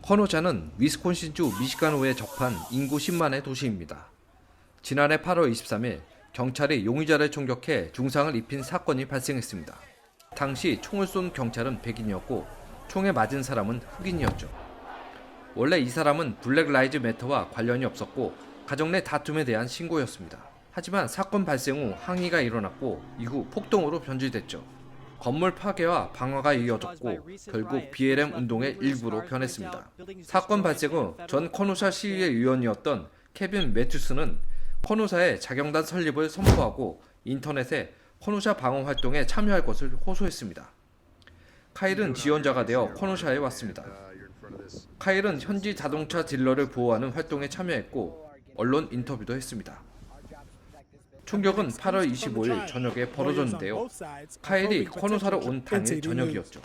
커노샤는 위스콘신주 미시간호에 적합한 인구 10만의 도시입니다. 지난해 8월 23일 경찰이 용의자를 총격해 중상을 입힌 사건이 발생했습니다. 당시 총을 쏜 경찰은 백인이었고 총에 맞은 사람은 흑인이었죠. 원래 이 사람은 블랙 라이즈 매터와 관련이 없었고 가정 내 다툼에 대한 신고였습니다. 하지만 사건 발생 후 항의가 일어났고 이후 폭동으로 변질됐죠. 건물 파괴와 방화가 이어졌고 결국 BLM 운동의 일부로 변했습니다. 사건 발생 후 전 커노샤 시의회 의원이었던 케빈 매튜스는 커노샤의 자경단 설립을 선포하고 인터넷에 커노샤 방어 활동에 참여할 것을 호소했습니다. 카일은 지원자가 되어 커노샤에 왔습니다. 카일은 현지 자동차 딜러를 보호하는 활동에 참여했고 언론 인터뷰도 했습니다. 총격은 8월 25일 저녁에 벌어졌는데요. 카일이 커노샤로 온 당일 저녁이었죠.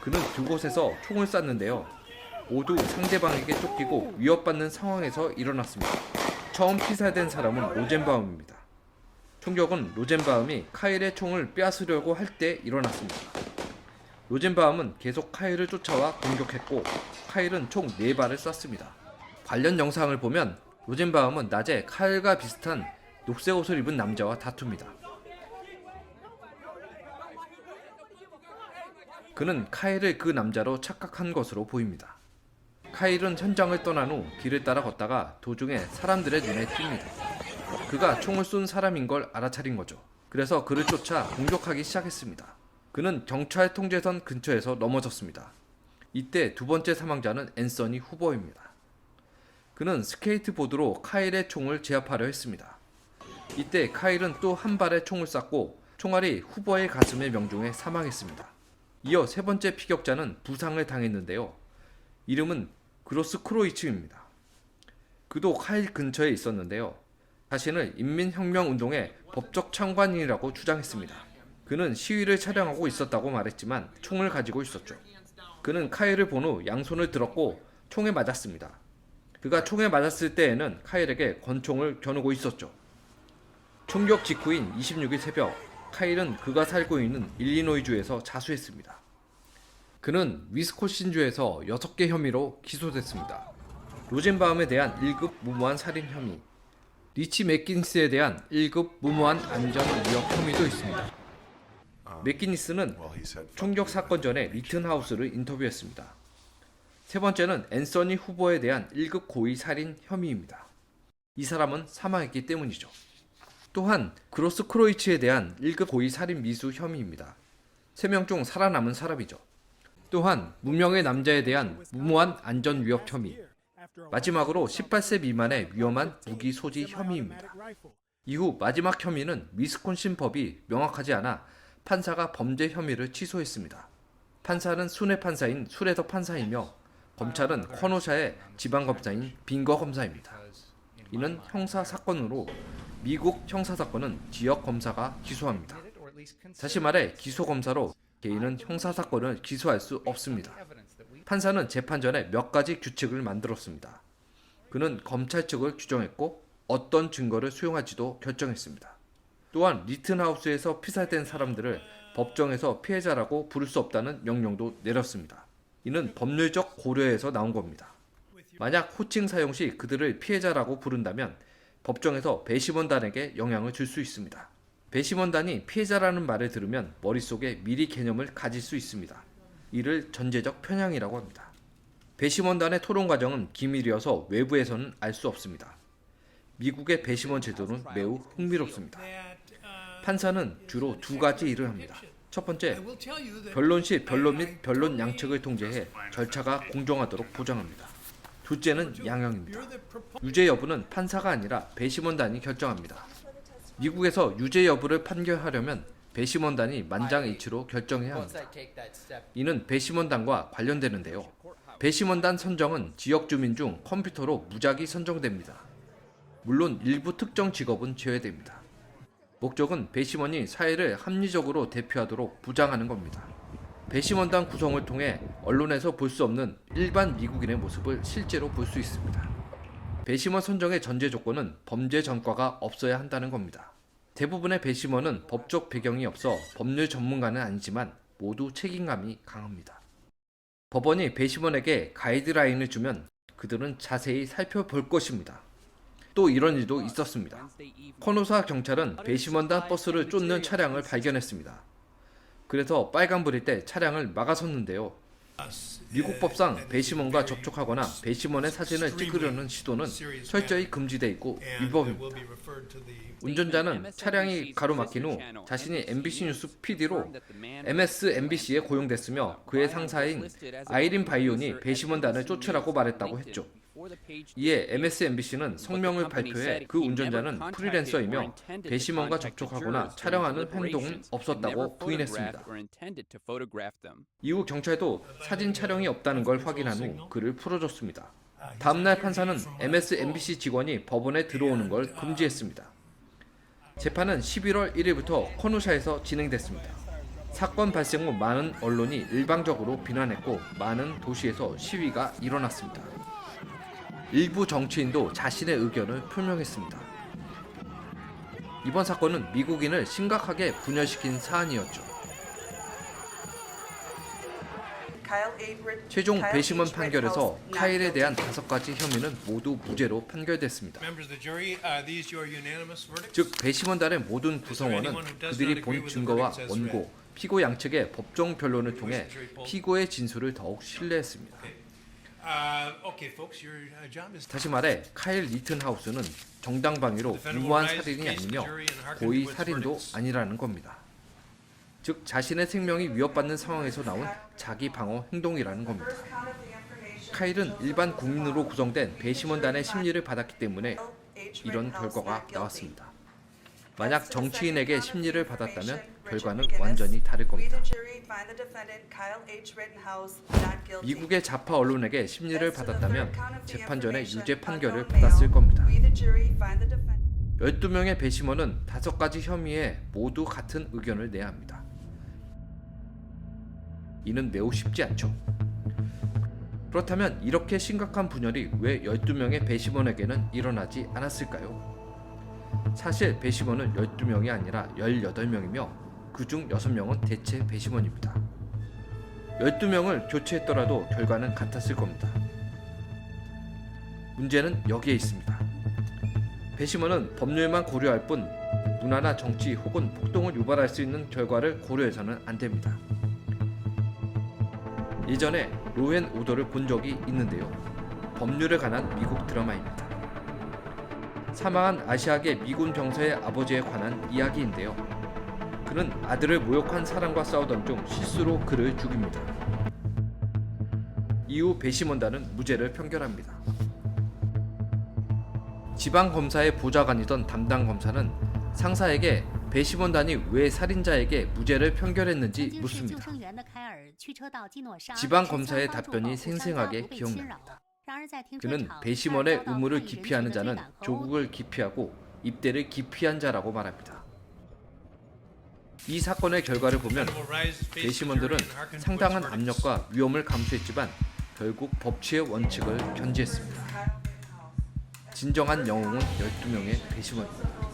그는 두 곳에서 총을 쐈는데요. 모두 상대방에게 쫓기고 위협받는 상황에서 일어났습니다. 처음 피살된 사람은 로젠바움입니다. 총격은 로젠바움이 카일의 총을 빼앗으려고 할 때 일어났습니다. 로젠바움은 계속 카일을 쫓아와 공격했고 카일은 총 4발을 쐈습니다. 관련 영상을 보면 로젠바움은 낮에 카일과 비슷한 녹색 옷을 입은 남자와 다툽니다. 그는 카일을 그 남자로 착각한 것으로 보입니다. 카일은 현장을 떠난 후 길을 따라 걷다가 도중에 사람들의 눈에 띕니다. 그가 총을 쏜 사람인 걸 알아차린 거죠. 그래서 그를 쫓아 공격하기 시작했습니다. 그는 경찰 통제선 근처에서 넘어졌습니다. 이때 두 번째 사망자는 앤서니 후버입니다. 그는 스케이트보드로 카일의 총을 제압하려 했습니다. 이때 카일은 또 한 발의 총을 쐈고 총알이 후버의 가슴에 명중해 사망했습니다. 이어 세 번째 피격자는 부상을 당했는데요. 이름은 그로스 크로이츠입니다. 그도 카일 근처에 있었는데요. 자신을 인민혁명운동의 법적 참관인이라고 주장했습니다. 그는 시위를 촬영하고 있었다고 말했지만 총을 가지고 있었죠. 그는 카일을 본 후 양손을 들었고 총에 맞았습니다. 그가 총에 맞았을 때에는 카일에게 권총을 겨누고 있었죠. 총격 직후인 26일 새벽, 카일은 그가 살고 있는 일리노이주에서 자수했습니다. 그는 위스콘신주에서 6개 혐의로 기소됐습니다. 로젠바움에 대한 1급 무모한 살인 혐의, 리치 맥기니스에 대한 1급 무모한 안전위협 혐의도 있습니다. 맥기니스는 총격 사건 전에 리튼하우스를 인터뷰했습니다. 세 번째는 앤서니 후보에 대한 1급 고의 살인 혐의입니다. 이 사람은 사망했기 때문이죠. 또한 그로스 크로이츠에 대한 1급 고의 살인 미수 혐의입니다. 3명 중 살아남은 사람이죠. 또한 무명의 남자에 대한 무모한 안전위협 혐의, 마지막으로 18세 미만의 위험한 무기 소지 혐의입니다. 이후 마지막 혐의는 위스콘신 법이 명확하지 않아 판사가 범죄 혐의를 취소했습니다. 판사는 순회 판사인 수레더 판사이며 검찰은 커노샤의 지방검사인 빙거 검사입니다. 이는 형사사건으로 미국 형사사건은 지역검사가 기소합니다. 다시 말해 기소검사로 개인은 형사사건을 기소할 수 없습니다. 판사는 재판 전에 몇 가지 규칙을 만들었습니다. 그는 검찰 측을 규정했고 어떤 증거를 수용할지도 결정했습니다. 또한 리튼하우스에서 피살된 사람들을 법정에서 피해자라고 부를 수 없다는 명령도 내렸습니다. 이는 법률적 고려에서 나온 겁니다. 만약 호칭 사용 시 그들을 피해자라고 부른다면 법정에서 배심원단에게 영향을 줄 수 있습니다. 배심원단이 피해자라는 말을 들으면 머릿속에 미리 개념을 가질 수 있습니다. 이를 전제적 편향이라고 합니다. 배심원단의 토론 과정은 기밀이어서 외부에서는 알 수 없습니다. 미국의 배심원 제도는 매우 흥미롭습니다. 판사는 주로 두 가지 일을 합니다. 첫 번째, 변론 시 변론 및 변론 양측을 통제해 절차가 공정하도록 보장합니다. 둘째는 양형입니다. 유죄 여부는 판사가 아니라 배심원단이 결정합니다. 미국에서 유죄 여부를 판결하려면 배심원단이 만장일치로 결정해야 합니다. 이는 배심원단과 관련되는데요. 배심원단 선정은 지역 주민 중 컴퓨터로 무작위 선정됩니다. 물론 일부 특정 직업은 제외됩니다. 목적은 배심원이 사회를 합리적으로 대표하도록 부장하는 겁니다. 배심원단 구성을 통해 언론에서 볼 수 없는 일반 미국인의 모습을 실제로 볼 수 있습니다. 배심원 선정의 전제 조건은 범죄 전과가 없어야 한다는 겁니다. 대부분의 배심원은 법적 배경이 없어 법률 전문가는 아니지만 모두 책임감이 강합니다. 법원이 배심원에게 가이드라인을 주면 그들은 자세히 살펴볼 것입니다. 또 이런 일도 있었습니다. 코노사 경찰은 배심원단 버스를 쫓는 차량을 발견했습니다. 그래서 빨간불일 때 차량을 막아섰는데요. 미국 법상 배심원과 접촉하거나 배심원의 사진을 찍으려는 시도는 철저히 금지되어 있고 위법입니다. 운전자는 차량이 가로막힌 후 자신이 MBC 뉴스 PD로 MSNBC에 고용됐으며 그의 상사인 아이린 바이온이 배심원단을 쫓으라고 말했다고 했죠. 이에 MSNBC는 성명을 발표해 그 운전자는 프리랜서이며 배심원과 접촉하거나 촬영하는 행동은 없었다고 부인했습니다. 이후 경찰도 사진 촬영이 없다는 걸 확인한 후 그를 풀어줬습니다. 다음날 판사는 MSNBC 직원이 법원에 들어오는 걸 금지했습니다. 재판은 11월 1일부터 코누샤에서 진행됐습니다. 사건 발생 후 많은 언론이 일방적으로 비난했고 많은 도시에서 시위가 일어났습니다. 일부 정치인도 자신의 의견을 표명했습니다. 이번 사건은 미국인을 심각하게 분열시킨 사안이었죠. 최종 배심원 판결에서 카일에 대한 5가지 혐의는 모두 무죄로 판결됐습니다. 즉 배심원단의 모든 구성원은 그들이 본 증거와 원고, 피고 양측의 법정 변론을 통해 피고의 진술을 더욱 신뢰했습니다. 다시 말해 카일 리튼하우스는 정당방위로 무모한 살인이 아니며 고의 살인도 아니라는 겁니다. 즉 자신의 생명이 위협받는 상황에서 나온 자기 방어 행동이라는 겁니다. 카일은 일반 국민으로 구성된 배심원단의 심리를 받았기 때문에 이런 결과가 나왔습니다. 만약 정치인에게 심리를 받았다면 결과는 완전히 다를 겁니다. 미국의 좌파 언론에게 심리를 받았다면 재판 전에 유죄 판결을 받았을 겁니다. 12명의 배심원은 5가지 혐의에 모두 같은 의견을 내야 합니다. 이는 매우 쉽지 않죠. 그렇다면 이렇게 심각한 분열이 왜 12명의 배심원에게는 일어나지 않았을까요? 사실 배심원은 12명이 아니라 18명이며 그중 6명은 대체 배심원입니다. 12명을 교체했더라도 결과는 같았을 겁니다. 문제는 여기에 있습니다. 배심원은 법률만 고려할 뿐 문화나 정치 혹은 폭동을 유발할 수 있는 결과를 고려해서는 안 됩니다. 예전에 로앤오더를 본 적이 있는데요. 법률에 관한 미국 드라마입니다. 사망한 아시아계 미군 병사의 아버지에 관한 이야기인데요. 그는 아들을 모욕한 사람과 싸우던 중 실수로 그를 죽입니다. 이후 배심원단은 무죄를 판결합니다. 지방검사의 보좌관이던 담당 검사는 상사에게 배심원단이 왜 살인자에게 무죄를 판결했는지 묻습니다. 지방검사의 답변이 생생하게 기억납니다. 그는 배심원의 의무를 기피하는 자는 조국을 기피하고 입대를 기피한 자라고 말합니다. 이 사건의 결과를 보면 배심원들은 상당한 압력과 위험을 감수했지만 결국 법치의 원칙을 견지했습니다. 진정한 영웅은 12명의 배심원입니다.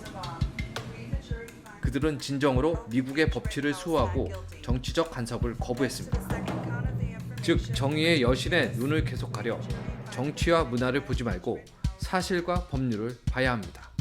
그들은 진정으로 미국의 법치를 수호하고 정치적 간섭을 거부했습니다. 즉 정의의 여신의 눈을 계속 가려 정치와 문화를 보지 말고 사실과 법률을 봐야 합니다.